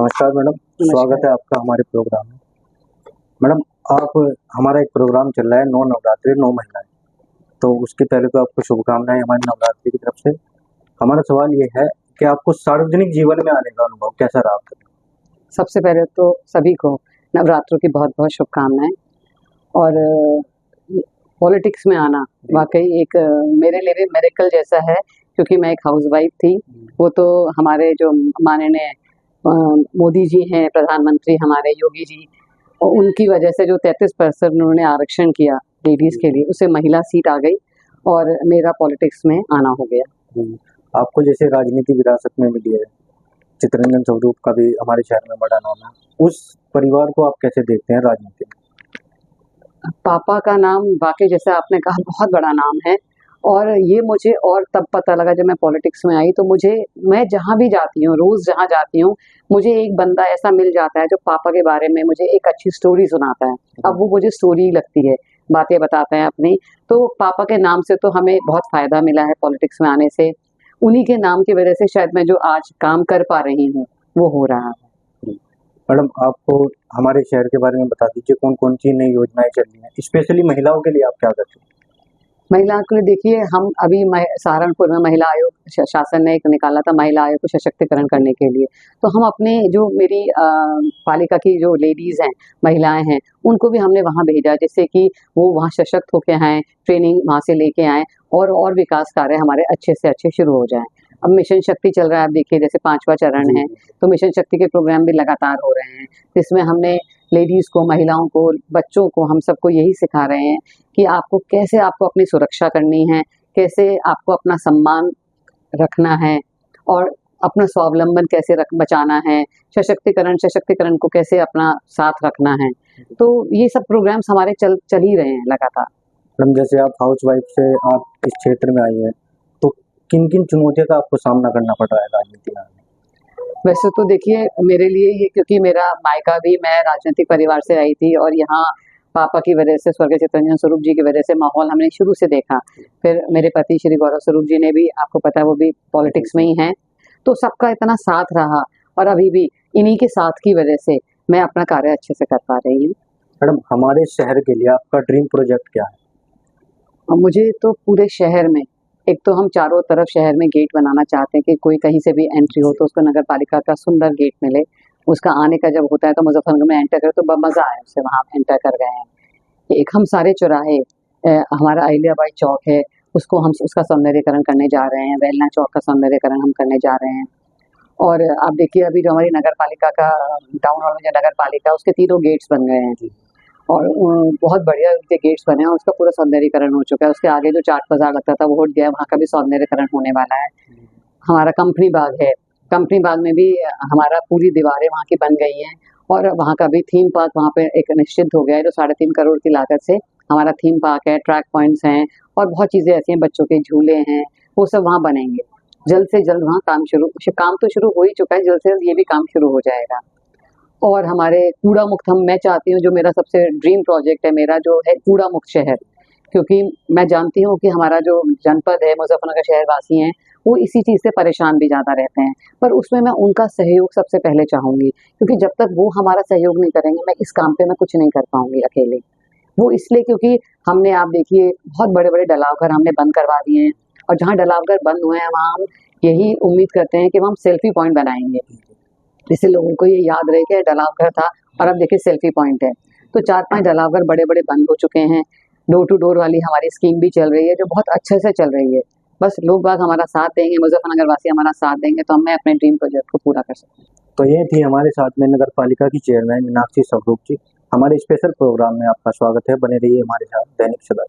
नमस्कार मैडम, स्वागत है आपका हमारे प्रोग्राम में। मैडम, आप हमारा एक प्रोग्राम चल रहा है 9 नवरात्रि 9 महिलाएं, तो उसके पहले तो आपको शुभकामनाएं हमारी नवरात्रि की तरफ से। हमारा सवाल ये है कि आपको सार्वजनिक जीवन में आने का अनुभव कैसा रहा आपका? सबसे पहले तो सभी को नवरात्रों की बहुत बहुत शुभकामनाएं। और पॉलिटिक्स में आना वाकई एक मेरे लिए भी मेरेकल जैसा है, क्योंकि मैं एक हाउसवाइफ थी। वो तो हमारे जो माननीय मोदी जी हैं, प्रधानमंत्री हमारे योगी जी, और उनकी वजह से जो 33% उन्होंने आरक्षण किया लेडीज के लिए, उसे महिला सीट आ गई और मेरा पॉलिटिक्स में आना हो गया। आपको जैसे राजनीति विरासत में मिली है, चित्तरंजन स्वरूप का भी हमारे शहर में बड़ा नाम है, उस परिवार को आप कैसे देखते हैं राजनीति में? पापा का नाम वाकई जैसे आपने कहा बहुत बड़ा नाम है, और ये मुझे और तब पता लगा जब मैं पॉलिटिक्स में आई। तो मैं जहाँ भी जाती हूँ, रोज जहाँ जाती हूँ, मुझे एक बंदा ऐसा मिल जाता है जो पापा के बारे में मुझे एक अच्छी स्टोरी सुनाता है। अब वो मुझे स्टोरी लगती है, बातें बताते हैं अपनी। तो पापा के नाम से तो हमें बहुत फायदा मिला है पॉलिटिक्स में आने से। उन्हीं के नाम की वजह से शायद मैं जो आज काम कर पा रही हूँ वो हो रहा है। मैडम, आपको हमारे शहर के बारे में बता दीजिए, कौन कौन सी नई योजनाएं चल रही हैं, स्पेशली महिलाओं के लिए आप क्या करते हैं? महिलाओं के लिए देखिए, हम अभी सहारनपुर में महिला आयोग शासन ने एक निकाला था महिला आयोग को सशक्तिकरण करने के लिए। तो हम अपने जो मेरी पालिका की जो लेडीज हैं, महिलाएं हैं, उनको भी हमने वहां भेजा, जिससे कि वो वहां सशक्त होके आए, ट्रेनिंग वहां से लेके आए और विकास कार्य हमारे अच्छे से अच्छे शुरू हो जाएं। अब मिशन शक्ति चल रहा है, आप देखिए जैसे 5वां चरण है, तो मिशन शक्ति के प्रोग्राम भी लगातार हो रहे हैं, जिसमें हमने लेडीज को, महिलाओं को, बच्चों को, हम सबको यही सिखा रहे हैं कि आपको अपनी सुरक्षा करनी है, कैसे आपको अपना सम्मान रखना है और अपना स्वावलंबन कैसे बचाना है, सशक्तिकरण को कैसे अपना साथ रखना है। तो ये सब प्रोग्राम्स हमारे चल ही रहे हैं लगातार। मैडम, जैसे आप हाउस वाइफ से आप इस क्षेत्र में आई हैं, तो किन किन चुनौतियों का आपको सामना करना पड़ रहा है राजनीति में? वैसे तो देखिए, मेरे लिए ये, क्योंकि मेरा मायका भी, मैं राजनीतिक परिवार से आई थी, और यहाँ पापा की वजह से, स्वर्गीय चित्तरंजन स्वरूप जी की वजह से माहौल हमने शुरू से देखा। फिर मेरे पति श्री गौरव स्वरूप जी ने भी, आपको पता है, वो भी पॉलिटिक्स में ही हैं। तो सबका इतना साथ रहा, और अभी भी इन्हीं के साथ की वजह से मैं अपना कार्य अच्छे से कर पा रही हूँ। मैडम, हमारे शहर के लिए आपका ड्रीम प्रोजेक्ट क्या है? मुझे तो पूरे शहर में, एक तो हम चारों तरफ शहर में गेट बनाना चाहते हैं कि कोई कहीं से भी एंट्री हो तो उसको नगर पालिका का सुंदर गेट मिले। उसका आने का जब होता है तो मुजफ्फरनगर में एंटर करे तो मजा आए, उससे वहाँ एंटर कर गए हैं। एक हम सारे चौराहे, हमारा अहिल्याबाई चौक है, उसको हम उसका सौंदर्यीकरण करने जा रहे हैं। वेलना चौक का सौंदर्यीकरण हम करने जा रहे हैं। और आप देखिए, अभी जो हमारी नगर पालिका का टाउन हॉल में जो नगर पालिका, उसके 3 गेट्स बन गए हैं, और बहुत बढ़िया उनके गेट्स बने हैं, उसका पूरा सौंदर्यीकरण हो चुका है। उसके आगे जो चाट बाजार लगता था वो हट गया, वहाँ का भी सौंदर्यीकरण होने वाला है। हमारा कंपनी बाग है, कंपनी बाग में भी हमारा पूरी दीवारें वहाँ की बन गई हैं, और वहाँ का भी थीम पार्क वहाँ पे एक निश्चित हो गया है, जो 3.5 करोड़ की लागत से हमारा थीम पार्क है, ट्रैक पॉइंट्स हैं, और बहुत चीज़ें ऐसी हैं, बच्चों के झूले हैं, वो सब वहाँ बनेंगे। जल्द से जल्द वहाँ काम तो शुरू हो ही चुका है, जल्द से जल्द ये भी काम शुरू हो जाएगा। और हमारे कूड़ा मुक्त, मैं चाहती हूँ, जो मेरा सबसे ड्रीम प्रोजेक्ट है मेरा, जो है कूड़ा मुक्त शहर। क्योंकि मैं जानती हूँ कि हमारा जो जनपद है, मुजफ्फरनगर शहरवासी हैं, वो इसी चीज़ से परेशान भी ज़्यादा रहते हैं। पर उसमें मैं उनका सहयोग सबसे पहले चाहूँगी, क्योंकि जब तक वो हमारा सहयोग नहीं करेंगे, मैं इस काम पे मैं कुछ नहीं कर पाऊँगी अकेले। वो इसलिए क्योंकि हमने, आप देखिए, बहुत बड़े बड़े डलावघर हमने बंद करवा दिए हैं, और जहाँ डलावघर बंद हुए हैं वहाँ हम यही उम्मीद करते हैं कि हम सेल्फी पॉइंट बनाएंगे, जिससे लोगों को ये याद रहे कि डलावघर था और अब देखिए सेल्फी पॉइंट है। तो 4-5 डलावघर बड़े बड़े बंद हो चुके हैं। डोर टू डोर वाली हमारी स्कीम भी चल रही है, जो बहुत अच्छे से चल रही है। बस लोग बाग हमारा साथ देंगे, मुजफ्फरनगर वासी हमारा साथ देंगे, तो मैं अपने ड्रीम प्रोजेक्ट को पूरा कर सकते हैं। तो ये थी हमारे साथ में नगर पालिका की चेयरमैन मीनाक्षी स्वरूप जी। हमारे स्पेशल प्रोग्राम में आपका स्वागत है, बने रहिए हमारे साथ दैनिक सदा।